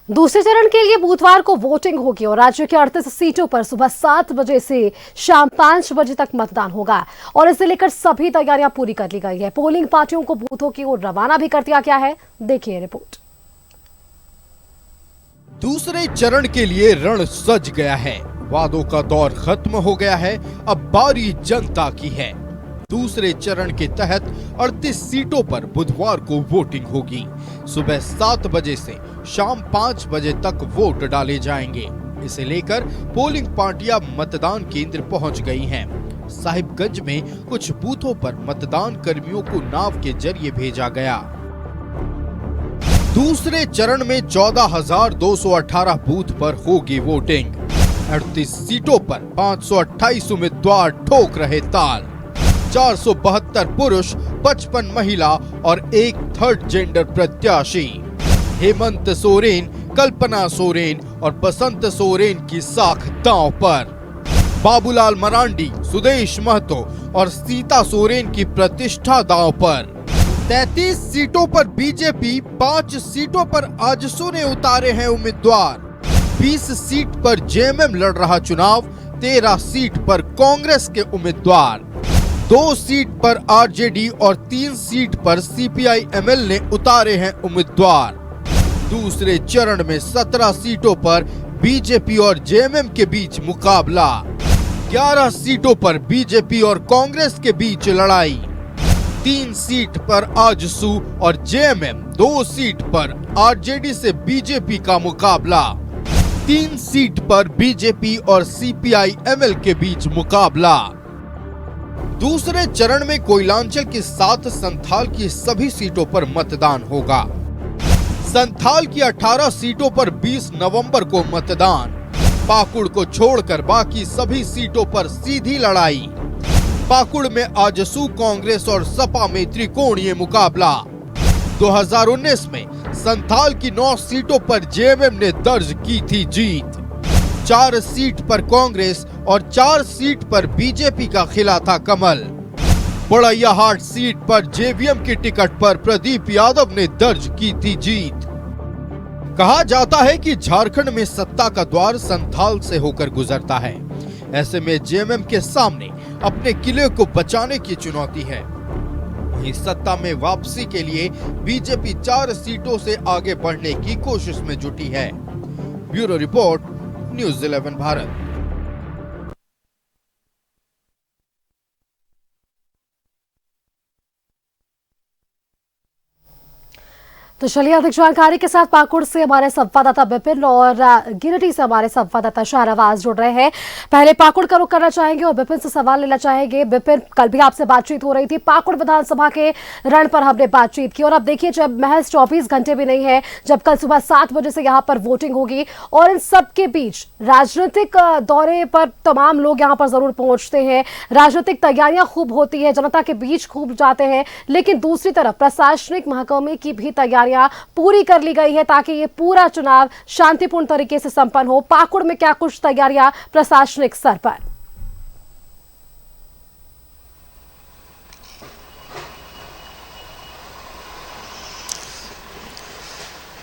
दूसरे चरण के लिए बुधवार को वोटिंग होगी और राज्य के 38 सीटों पर सुबह 7 बजे से शाम 5 बजे तक मतदान होगा और इसे लेकर सभी तैयारियां पूरी कर ली गई है। पोलिंग पार्टियों को बूथों की ओर रवाना भी कर दिया गया है। देखिए रिपोर्ट। दूसरे चरण के लिए रण सज गया है। वादों का दौर खत्म हो गया है, अब बारी जनता की है। दूसरे चरण के तहत 38 सीटों पर बुधवार को वोटिंग होगी। सुबह 7 बजे से शाम 5 बजे तक वोट डाले जाएंगे। इसे लेकर पोलिंग पार्टियां मतदान केंद्र पहुंच गई हैं। साहिबगंज में कुछ बूथों पर मतदान कर्मियों को नाव के जरिए भेजा गया। दूसरे चरण में 14,218 बूथ पर होगी वोटिंग। 38 सीटों पर 528 उम्मीदवार ठोक रहे ताल। 472 पुरुष, 55 महिला और एक थर्ड जेंडर प्रत्याशी। हेमंत सोरेन, कल्पना सोरेन और बसंत सोरेन की साख दांव पर। बाबूलाल मरांडी, सुदेश महतो और सीता सोरेन की प्रतिष्ठा दांव पर। 33 सीटों पर बीजेपी, 5 सीटों पर आजसू ने उतारे हैं उम्मीदवार। 20 सीट पर जेएमएम लड़ रहा चुनाव, 13 सीट पर कांग्रेस के उम्मीदवार। 2 सीट पर आरजेडी और 3 सीट पर सीपीआई-एमएल ने उतारे हैं उम्मीदवार। दूसरे चरण में 17 सीटों पर बीजेपी और जेएमएम के बीच मुकाबला। 11 सीटों पर बीजेपी और कांग्रेस के बीच लड़ाई। 3 सीट पर आजसू और जेएमएम, 2 सीट पर आरजेडी से बीजेपी का मुकाबला। 3 सीट पर बीजेपी और सीपीआई-एमएल के बीच मुकाबला। दूसरे चरण में कोयलांचल के 7 संथाल की सभी सीटों पर मतदान होगा। संथाल की 18 सीटों पर 20 नवंबर को मतदान। पाकुड़ को छोड़कर बाकी सभी सीटों पर सीधी लड़ाई। पाकुड़ में आजसू, कांग्रेस और सपा में त्रिकोणीय मुकाबला। 2019 में संथाल की 9 सीटों पर जेएमएम ने दर्ज की थी जीत। 4 सीट पर कांग्रेस और 4 सीट पर बीजेपी का खिला था कमल। बड़ैयाहाट सीट पर जेवीएम की टिकट पर प्रदीप यादव ने दर्ज की थी जीत। कहा जाता है कि झारखंड में सत्ता का द्वार संथाल से होकर गुजरता है। ऐसे में जेएमएम के सामने अपने किले को बचाने की चुनौती है। वहीं सत्ता में वापसी के लिए बीजेपी 4 सीटों से आगे बढ़ने की कोशिश में जुटी है। Bureau report, news 11 Bharat. तो चलिए अधिक जानकारी के साथ पाकुड़ से हमारे संवाददाता विपिन और गिरिडीह से हमारे संवाददाता शाहनवाज जुड़ रहे हैं। पहले पाकुड़ का रुख करना चाहेंगे और विपिन से सवाल लेना चाहेंगे। विपिन, कल भी आपसे बातचीत हो रही थी, पाकुड़ विधानसभा के रण पर हमने बातचीत की और अब देखिए जब महज 24 घंटे भी नहीं है जब कल सुबह 7 बजे से यहाँ पर वोटिंग होगी और इन सबके बीच राजनीतिक दौरे पर तमाम लोग यहाँ पर जरूर पहुंचते हैं, राजनीतिक तैयारियां खूब होती है, जनता के बीच खूब जाते हैं, लेकिन दूसरी तरफ प्रशासनिक महकमे की भी तैयारियां पूरी कर ली गई है ताकि ये पूरा चुनाव शांतिपूर्ण तरीके से संपन्न हो। पाकुड़ में क्या कुछ तैयारियां प्रशासनिक स्तर पर?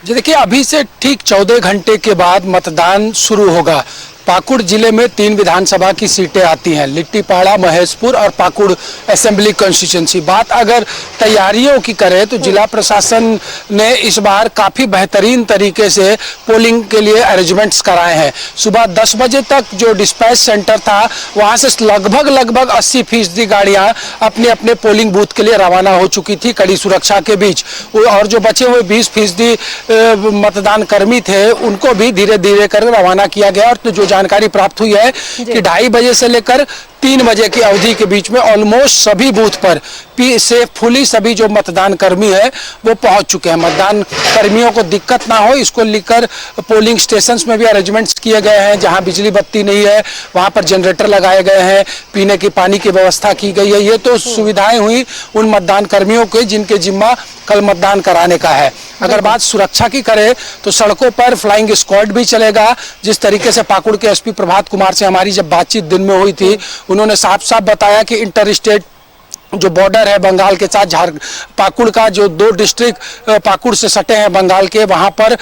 जी देखिए, अभी से ठीक 14 घंटे के बाद मतदान शुरू होगा। पाकुड़ जिले में 3 विधानसभा की सीटें आती हैं, लिट्टीपाड़ा, महेशपुर और पाकुड़ असेंबली कॉन्स्टिट्यूंसी। बात अगर तैयारियों की करें तो जिला प्रशासन ने इस बार काफ़ी बेहतरीन तरीके से पोलिंग के लिए अरेंजमेंट्स कराए हैं। सुबह 10 बजे तक जो डिस्पैच सेंटर था वहां से लगभग 80% गाड़ियां अपने अपने पोलिंग बूथ के लिए रवाना हो चुकी थी कड़ी सुरक्षा के बीच। और जो बचे हुए 20% मतदान कर्मी थे उनको भी धीरे धीरे कर रवाना किया गया। और तो जो जानकारी प्राप्त हुई है कि 2:30 बजे से लेकर 3 बजे की अवधि के बीच में ऑलमोस्ट सभी बूथ पर सेफुली सभी जो मतदान कर्मी है वो पहुंच चुके हैं। मतदान कर्मियों को दिक्कत ना हो इसको लेकर पोलिंग स्टेशंस में भी अरेंजमेंट्स किए गए हैं। जहां बिजली बत्ती नहीं है वहां पर जनरेटर लगाए गए हैं, पीने की पानी की व्यवस्था की गई है। ये तो सुविधाएं हुई उन मतदान कर्मियों के जिनके जिम्मा कल मतदान कराने का है। अगर बात सुरक्षा की करें तो सड़कों पर फ्लाइंग स्क्वाड भी चलेगा। जिस तरीके से पाकुड़ के एसपी प्रभात कुमार से हमारी जब बातचीत दिन में हुई थी उन्होंने साफ साफ बताया कि इंटर स्टेट जो बॉर्डर है बंगाल के साथ, पाकुड़ का जो 2 डिस्ट्रिक्ट पाकुड़ से सटे हैं बंगाल के, वहां पर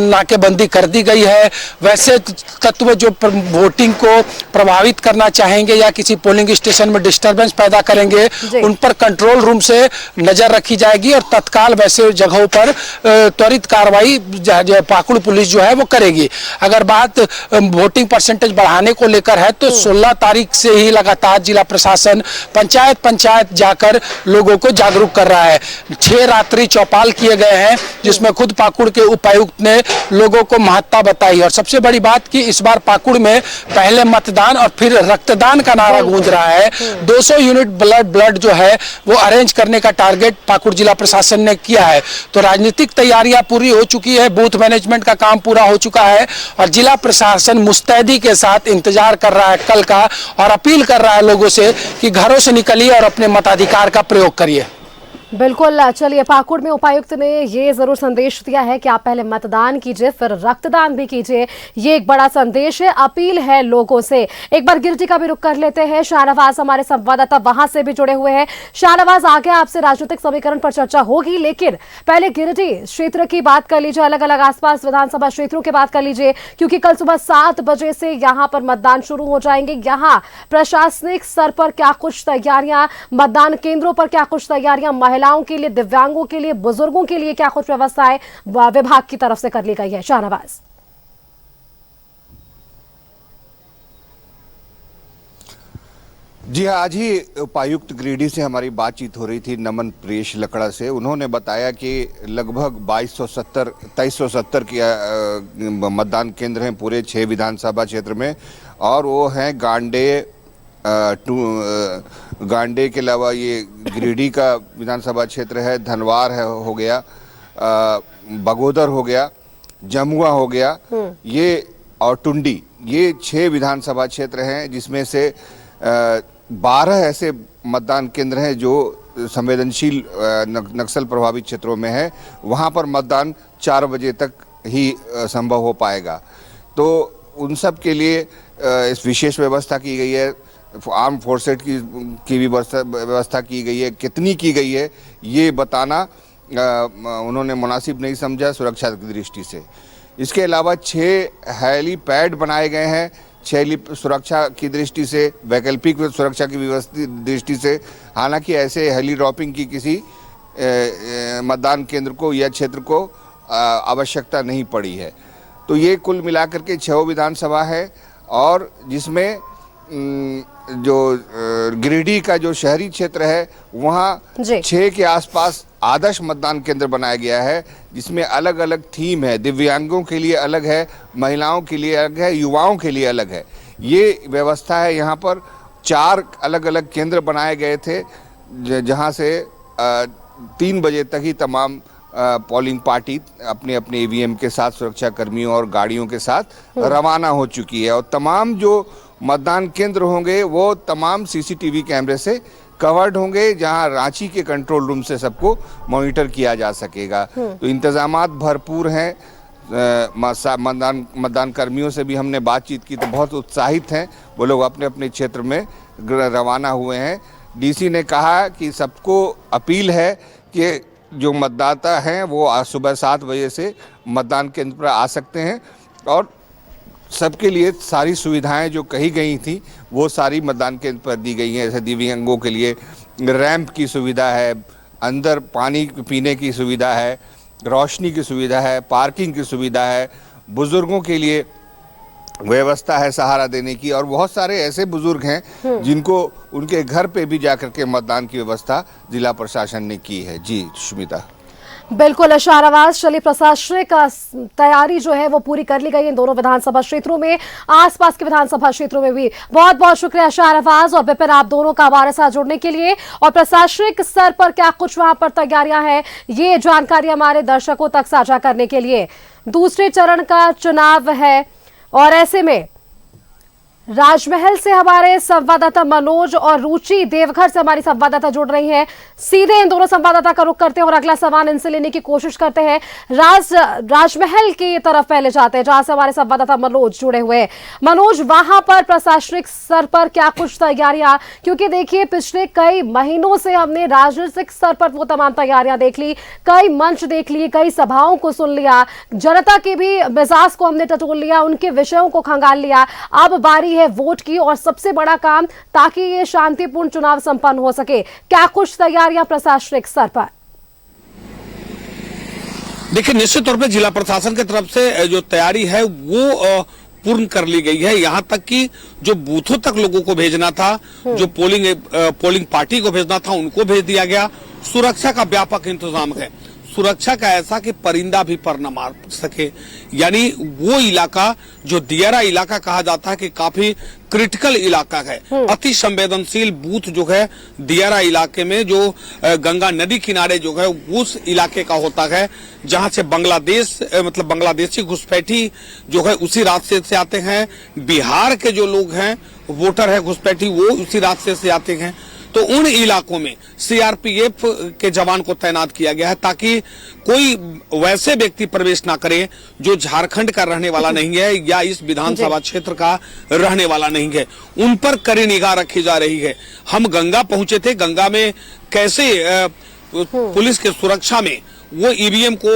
नाकेबंदी कर दी गई है। वैसे तत्व जो वोटिंग को प्रभावित करना चाहेंगे या किसी पोलिंग स्टेशन में डिस्टरबेंस पैदा करेंगे, उन पर कंट्रोल रूम से नजर रखी जाएगी और तत्काल वैसे जगहों पर त्वरित कार्रवाई पाकुड़ पुलिस जो है वो करेगी। अगर बात वोटिंग परसेंटेज बढ़ाने को लेकर है तो 16 तारीख से ही लगातार जिला प्रशासन पंचायत जाकर लोगों को जागरूक कर रहा है। 6 रात्रि चौपाल किए गए हैं, जिसमें खुद पाकुड़ के उपायुक्त ने लोगों को महत्ता बताई। और सबसे बड़ी बात कि इस बार पाकुड़ में पहले मतदान और फिर रक्तदान का नारा गूंज रहा है। 200 यूनिट ब्लड जो है वो अरेंज करने का टारगेट पाकुड़ जिला प्रशासन ने किया है। तो राजनीतिक तैयारियां पूरी हो चुकी है, बूथ मैनेजमेंट का काम पूरा हो चुका है और जिला प्रशासन मुस्तैदी के साथ इंतजार कर रहा है कल का, और अपील कर रहा है लोगों से कि घरों से निकलिए और अपने मताधिकार का प्रयोग करिए। बिल्कुल, चलिए, पाकुड़ में उपायुक्त ने ये जरूर संदेश दिया है कि आप पहले मतदान कीजिए फिर रक्तदान भी कीजिए। ये एक बड़ा संदेश है, अपील है लोगों से। एक बार गिरिडीह का भी रुख कर लेते हैं। शाहनवाज हमारे संवाददाता वहां से भी जुड़े हुए हैं। शाहनवाज, आगे आपसे राजनीतिक समीकरण पर चर्चा होगी, लेकिन पहले गिरिडीह क्षेत्र की बात कर लीजिए, अलग अलग आसपास विधानसभा क्षेत्रों की बात कर लीजिए, क्योंकि कल सुबह 7 बजे से यहाँ पर मतदान शुरू हो जाएंगे। यहाँ प्रशासनिक स्तर पर क्या कुछ तैयारियां, मतदान केंद्रों पर क्या कुछ तैयारियां, महिलाओं के लिए, दिव्यांगों के लिए, बुजुर्गों के लिए क्या कुछ व्यवस्थाएं विभाग की तरफ से कर ली गई है? शाहनवाज। जी हाँ, आज ही उपायुक्त गिरिडीह से हमारी बातचीत हो रही थी नमन प्रेश लकड़ा से। उन्होंने बताया कि लगभग 2370 के मतदान केंद्र हैं पूरे 6 विधानसभा क्षेत्र में, और वो हैं गांडे के अलावा ये गिरिडीह का विधानसभा क्षेत्र है, धनवार है हो गया, बगोदर हो गया, जमुआ हो गया, ये और टुंडी, ये 6 विधानसभा क्षेत्र हैं, जिसमें से 12 ऐसे मतदान केंद्र हैं जो संवेदनशील नक्सल प्रभावित क्षेत्रों में है। वहाँ पर मतदान 4 बजे तक ही संभव हो पाएगा। तो उन सब के लिए इस विशेष व्यवस्था की गई है। आर्म फोर्सेस की भी व्यवस्था की गई है। कितनी की गई है ये बताना उन्होंने मुनासिब नहीं समझा सुरक्षा की दृष्टि से। इसके अलावा 6 हेलीपैड बनाए गए हैं, 6 सुरक्षा की दृष्टि से, वैकल्पिक सुरक्षा की दृष्टि से। हालांकि ऐसे हेली ड्रॉपिंग की किसी मतदान केंद्र को या क्षेत्र को आवश्यकता नहीं पड़ी है। तो ये कुल मिलाकर के 6 विधानसभा है, और जिसमें जो गिरिडीह का जो शहरी क्षेत्र है वहाँ 6 के आसपास आदर्श मतदान केंद्र बनाया गया है, जिसमें अलग अलग थीम है। दिव्यांगों के लिए अलग है, महिलाओं के लिए अलग है, युवाओं के लिए अलग है। ये व्यवस्था है। यहाँ पर 4 अलग अलग केंद्र बनाए गए थे, जहाँ से 3 बजे तक ही तमाम पोलिंग पार्टी अपने अपने ईवीएम के साथ, सुरक्षा कर्मियों और गाड़ियों के साथ रवाना हो चुकी है। और तमाम जो मतदान केंद्र होंगे वो तमाम सीसीटीवी कैमरे से कवर्ड होंगे, जहां रांची के कंट्रोल रूम से सबको मॉनिटर किया जा सकेगा। तो इंतजामात भरपूर हैं। मतदान कर्मियों से भी हमने बातचीत की तो बहुत उत्साहित हैं। वो लोग अपने अपने क्षेत्र में रवाना हुए हैं। डीसी ने कहा कि सबको अपील है कि जो मतदाता हैं वो आज सुबह 7 बजे से मतदान केंद्र पर आ सकते हैं, और सबके लिए सारी सुविधाएं जो कही गई थी वो सारी मतदान केंद्र पर दी गई हैं। जैसे दिव्यांगों के लिए रैंप की सुविधा है, अंदर पानी पीने की सुविधा है, रोशनी की सुविधा है, पार्किंग की सुविधा है, बुजुर्गों के लिए व्यवस्था है सहारा देने की, और बहुत सारे ऐसे बुजुर्ग हैं जिनको उनके घर पे भी जाकर के मतदान की व्यवस्था जिला प्रशासन ने की है। जी सुमिता। बिल्कुल शाहनवाज, चलिए, प्रशासनिक तैयारी जो है वो पूरी कर ली गई इन दोनों विधानसभा क्षेत्रों में, आसपास के विधानसभा क्षेत्रों में भी। बहुत बहुत शुक्रिया शाहनवाज और विपिन, आप दोनों का हमारे साथ जुड़ने के लिए। और प्रशासनिक स्तर पर क्या कुछ वहां पर तैयारियां हैं, ये जानकारी हमारे दर्शकों तक साझा करने के लिए। दूसरे चरण का चुनाव है और ऐसे में राजमहल से हमारे संवाददाता मनोज और रुचि देवघर से हमारी संवाददाता जुड़ रही हैं। सीधे इन दोनों संवाददाता का रुख करते हैं और अगला सवाल इनसे लेने की कोशिश करते हैं। राजमहल की तरफ पहले जाते हैं जहां से हमारे संवाददाता मनोज जुड़े हुए हैं। मनोज, वहां पर प्रशासनिक स्तर पर क्या कुछ तैयारियां, क्योंकि देखिए पिछले कई महीनों से हमने राजनीतिक स्तर पर वो तमाम तैयारियां देख ली, कई मंच देख लिए, कई सभाओं को सुन लिया, जनता के भी मिजाज को हमने टटोल लिया, उनके विषयों को खंगाल लिया। अब बारी है वोट की और सबसे बड़ा काम ताकि ये शांतिपूर्ण चुनाव संपन्न हो सके। क्या कुछ तैयारियां प्रशासनिक स्तर पर? देखिए, निश्चित तौर पे जिला प्रशासन की तरफ से जो तैयारी है वो पूर्ण कर ली गई है। यहाँ तक कि जो बूथों तक लोगों को भेजना था, जो पोलिंग पार्टी को भेजना था, उनको भेज दिया गया। सुरक्षा का व्यापक इंतजाम है, सुरक्षा का ऐसा कि परिंदा भी पर न मार सके। यानी वो इलाका जो दियारा इलाका कहा जाता है कि काफी क्रिटिकल इलाका है, अति संवेदनशील बूथ जो है दियारा इलाके में, जो गंगा नदी किनारे जो है उस इलाके का होता है, जहां से बांग्लादेश मतलब बांग्लादेशी घुसपैठी जो है उसी रास्ते से आते हैं। बिहार के जो लोग हैं वोटर है घुसपैठी, वो उसी रास्ते से आते हैं। तो उन इलाकों में सीआरपीएफ के जवान को तैनात किया गया है ताकि कोई वैसे व्यक्ति प्रवेश ना करे जो झारखंड का रहने वाला नहीं है या इस विधानसभा क्षेत्र का रहने वाला नहीं है। उन पर कड़ी निगाह रखी जा रही है। हम गंगा पहुंचे थे, गंगा में कैसे पुलिस के सुरक्षा में वो ईवीएम को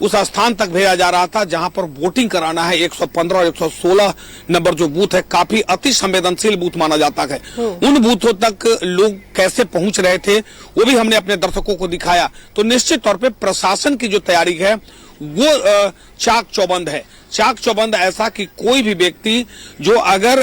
उस स्थान तक भेजा जा रहा था जहां पर वोटिंग कराना है। 115 और 116 नंबर जो बूथ है काफी अति संवेदनशील बूथ माना जाता है। उन बूथों तक लोग कैसे पहुंच रहे थे वो भी हमने अपने दर्शकों को दिखाया। तो निश्चित तौर पे प्रशासन की जो तैयारी है वो चाक चौबंद है। चाक चौबंद ऐसा कि कोई भी व्यक्ति जो अगर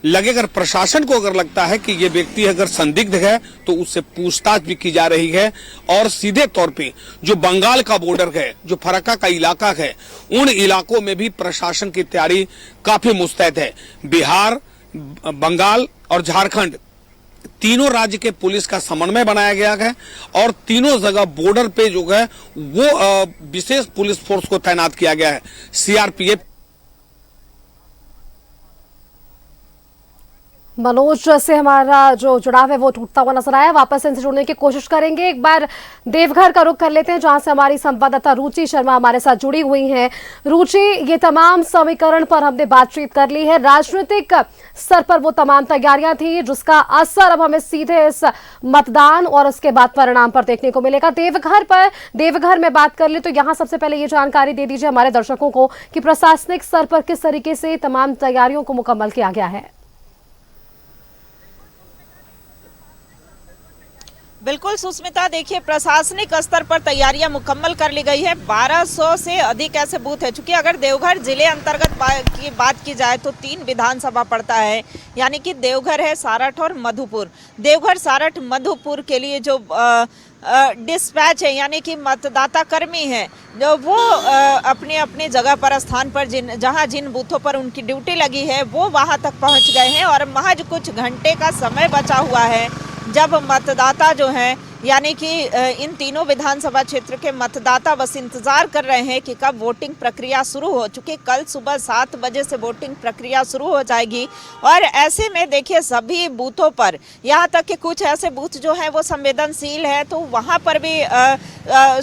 लगे, अगर प्रशासन को अगर लगता है कि ये व्यक्ति अगर संदिग्ध है तो उससे पूछताछ भी की जा रही है। और सीधे तौर पे जो बंगाल का बॉर्डर है, जो फरक्का का इलाका है, उन इलाकों में भी प्रशासन की तैयारी काफी मुस्तैद है। बिहार, बंगाल और झारखंड तीनों राज्य के पुलिस का समन्वय बनाया गया है और तीनों जगह बॉर्डर पे जो है वो विशेष पुलिस फोर्स को तैनात किया गया है। सीआरपीएफ मनोज से हमारा जो जुड़ाव है वो टूटता हुआ नजर आया। वापस इनसे जुड़ने की कोशिश करेंगे। एक बार देवघर का रुख कर लेते हैं जहां से हमारी संवाददाता रुचि शर्मा हमारे साथ जुड़ी हुई हैं। रुचि, ये तमाम समीकरण पर हमने बातचीत कर ली है, राजनीतिक स्तर पर वो तमाम तैयारियां थी जिसका असर अब हमें सीधे इस मतदान और उसके बाद परिणाम पर देखने को मिलेगा। देवघर में बात कर ले तो यहाँ सबसे पहले ये जानकारी दे दीजिए हमारे दर्शकों को कि प्रशासनिक स्तर पर किस तरीके से तमाम तैयारियों को मुकम्मल किया गया है। बिल्कुल सुस्मिता, देखिए प्रशासनिक स्तर पर तैयारियां मुकम्मल कर ली गई है। 1200 से अधिक ऐसे बूथ है। चूंकि अगर देवघर जिले अंतर्गत की बात की जाए तो 3 विधानसभा पड़ता है, यानी कि देवघर है, सारठ और मधुपुर। देवघर, सारठ, मधुपुर के लिए जो डिस्पैच है यानी कि मतदाता कर्मी है जो वो अपने अपने जगह पर, स्थान पर, जहां जिन बूथों पर उनकी ड्यूटी लगी है वो वहां तक पहुंच गए हैं और महज कुछ घंटे का समय बचा हुआ है जब मतदाता जो हैं यानी कि इन तीनों विधानसभा क्षेत्र के मतदाता बस इंतजार कर रहे हैं कि कब वोटिंग प्रक्रिया शुरू हो। चूँकि कल सुबह 7 बजे से वोटिंग प्रक्रिया शुरू हो जाएगी और ऐसे में देखिए सभी बूथों पर, यहाँ तक कि कुछ ऐसे बूथ जो हैं वो संवेदनशील है तो वहाँ पर भी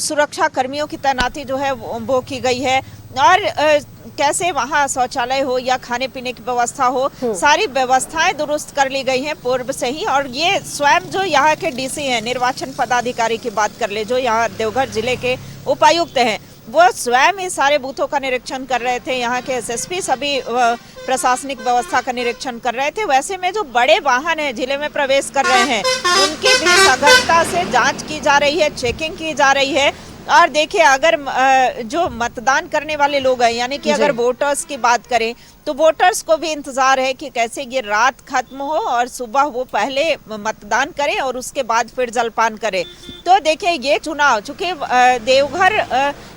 सुरक्षा कर्मियों की तैनाती जो है वो की गई है। और कैसे वहाँ शौचालय हो या खाने पीने की व्यवस्था हो, सारी व्यवस्थाएं दुरुस्त कर ली गई हैं पूर्व से ही। और ये स्वयं जो यहाँ के डीसी हैं, निर्वाचन पदाधिकारी की बात कर ले, जो यहाँ देवघर जिले के उपायुक्त हैं, वो स्वयं ही सारे बूथों का निरीक्षण कर रहे थे। यहाँ के एसएसपी सभी प्रशासनिक व्यवस्था का निरीक्षण कर रहे थे। वैसे में जो बड़े वाहन है जिले में प्रवेश कर रहे हैं उनकी भी सघनता से जाँच की जा रही है, चेकिंग की जा रही है। और देखिए अगर जो मतदान करने वाले लोग हैं यानी कि अगर वोटर्स की बात करें तो वोटर्स को भी इंतजार है कि कैसे ये रात खत्म हो और सुबह वो पहले मतदान करें और उसके बाद फिर जलपान करें। तो देखिए ये चुनाव, चूंकि देवघर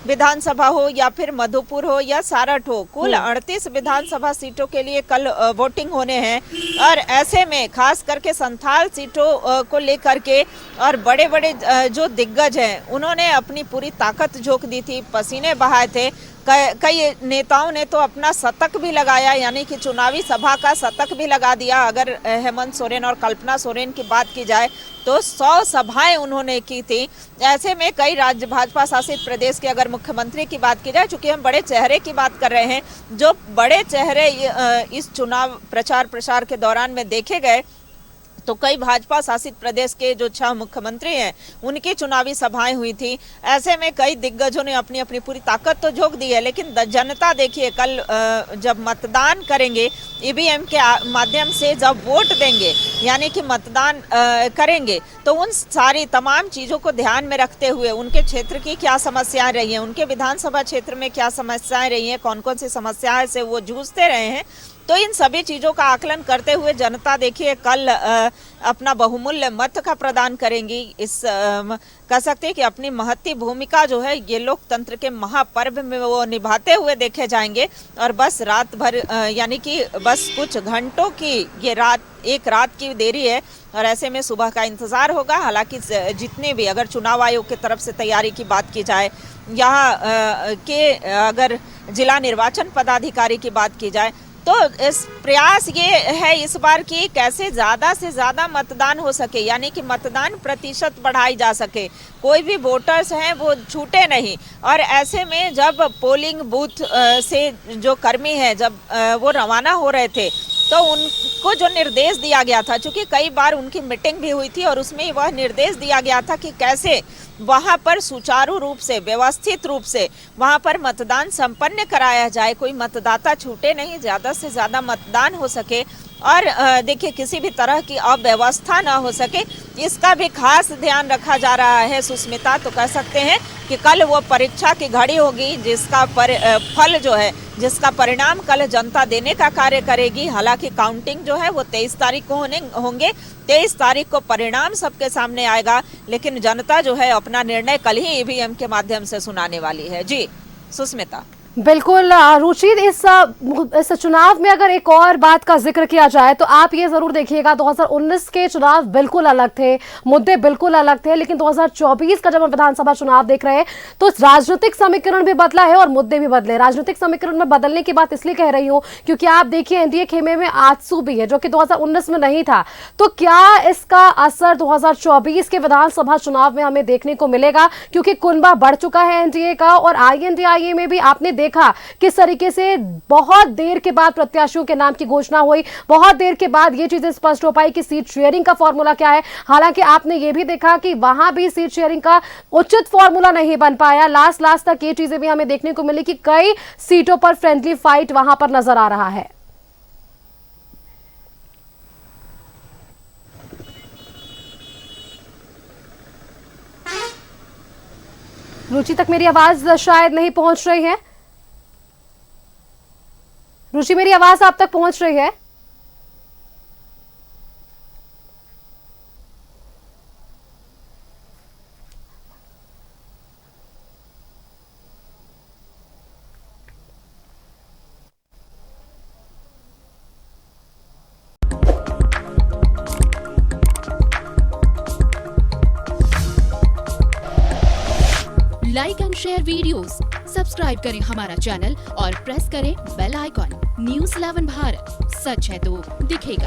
विधानसभा हो या फिर मधुपुर हो या सारठ हो, कुल 38 विधानसभा सीटों के लिए कल वोटिंग होने हैं। और ऐसे में खास करके संथाल सीटों को लेकर के और बड़े बड़े जो दिग्गज हैं उन्होंने अपनी पूरी ताकत झोंक दी थी, पसीने बहाए थे कई नेताओं ने तो अपना शतक भी लगाया, यानी कि चुनावी सभा का शतक भी लगा दिया। अगर हेमंत सोरेन और कल्पना सोरेन की बात की जाए तो 100 सभाएं उन्होंने की थी। ऐसे में कई राज्य भाजपा शासित प्रदेश के अगर मुख्यमंत्री की बात की जाए, चूंकि हम बड़े चेहरे की बात कर रहे हैं, जो बड़े चेहरे इस चुनाव प्रचार प्रसार के दौरान में देखे गए, तो कई भाजपा शासित प्रदेश के जो 6 मुख्यमंत्री हैं उनकी चुनावी सभाएं हुई थी। ऐसे में कई दिग्गजों ने अपनी अपनी पूरी ताकत तो झोंक दी है, लेकिन जनता देखिए कल जब मतदान करेंगे, ईवीएम के माध्यम से जब वोट देंगे, यानी कि मतदान करेंगे, तो उन सारी तमाम चीज़ों को ध्यान में रखते हुए उनके क्षेत्र की क्या समस्याएं रही हैं, उनके विधानसभा क्षेत्र में क्या समस्याएं रही हैं, कौन कौन सी समस्याएं से वो जूझते रहे हैं, तो इन सभी चीज़ों का आकलन करते हुए जनता देखिए कल अपना बहुमूल्य मत का प्रदान करेंगी। इस कह सकते हैं कि अपनी महत्ती भूमिका जो है ये लोकतंत्र के महापर्व में वो निभाते हुए देखे जाएंगे। और बस रात भर यानी कि बस कुछ घंटों की ये एक रात की देरी है, और ऐसे में सुबह का इंतज़ार होगा। हालांकि जितने भी अगर चुनाव आयोग की तरफ से तैयारी की बात की जाए, यहाँ के अगर जिला निर्वाचन पदाधिकारी की बात की जाए, तो इस प्रयास ये है इस बार की कैसे ज़्यादा से ज़्यादा मतदान हो सके, यानी कि मतदान प्रतिशत बढ़ाई जा सके, कोई भी वोटर्स हैं वो छूटे नहीं। और ऐसे में जब पोलिंग बूथ से जो कर्मी हैं जब वो रवाना हो रहे थे, तो उनको जो निर्देश दिया गया था, चूँकि कई बार उनकी मीटिंग भी हुई थी और उसमें वह निर्देश दिया गया था कि कैसे वहाँ पर सुचारू रूप से, व्यवस्थित रूप से वहाँ पर मतदान संपन्न कराया जाए, कोई मतदाता छूटे नहीं, ज़्यादा से ज़्यादा मतदान हो सके और देखिए किसी भी तरह की अव्यवस्था ना हो सके, इसका भी खास ध्यान रखा जा रहा है। सुस्मिता, तो कह सकते हैं कि कल वो परीक्षा की घड़ी होगी जिसका फल जो है, जिसका परिणाम कल जनता देने का कार्य करेगी। हालांकि काउंटिंग जो है वो 23 तारीख को होंगे, 23 तारीख को परिणाम सबके सामने आएगा, लेकिन जनता जो है अपना निर्णय कल ही ईवीएम के माध्यम से सुनाने वाली है। जी सुस्मिता। बिल्कुल रुचि, इस चुनाव में अगर एक और बात का जिक्र किया जाए तो आप ये जरूर देखिएगा 2019 के चुनाव बिल्कुल अलग थे, मुद्दे बिल्कुल अलग थे, लेकिन 2024 का जब हम विधानसभा चुनाव देख रहे हैं तो राजनीतिक समीकरण भी बदला है और मुद्दे भी बदले। राजनीतिक समीकरण में बदलने की बात इसलिए कह रही हूं क्योंकि आप देखिए एनडीए खेमे में आजसू भी है जो कि 2019 में नहीं था। तो क्या इसका असर 2024 के विधानसभा चुनाव में हमें देखने को मिलेगा? क्योंकि कुनबा बढ़ चुका है एनडीए का, और आईएनडीआईए में भी आपने देखा किस तरीके से बहुत देर के बाद प्रत्याशियों के नाम की घोषणा हुई, बहुत देर के बाद ये चीजें स्पष्ट हो पाई कि सीट शेयरिंग का फॉर्मूला क्या है। हालांकि आपने ये भी देखा कि वहां भी सीट शेयरिंग का उचित फॉर्मूला नहीं बन पाया, लास्ट तक ये चीजें भी हमें देखने को मिली कि कई सीटों पर फ्रेंडली फाइट वहां पर नजर आ रहा है। रुचि तक मेरी आवाज शायद नहीं पहुंच रही है। रुचि, मेरी आवाज आप तक पहुंच रही है? Like and share videos, subscribe करें हमारा चैनल और प्रेस करें बेल आइकॉन। न्यूज़ 11 भारत, सच है तो दिखेगा।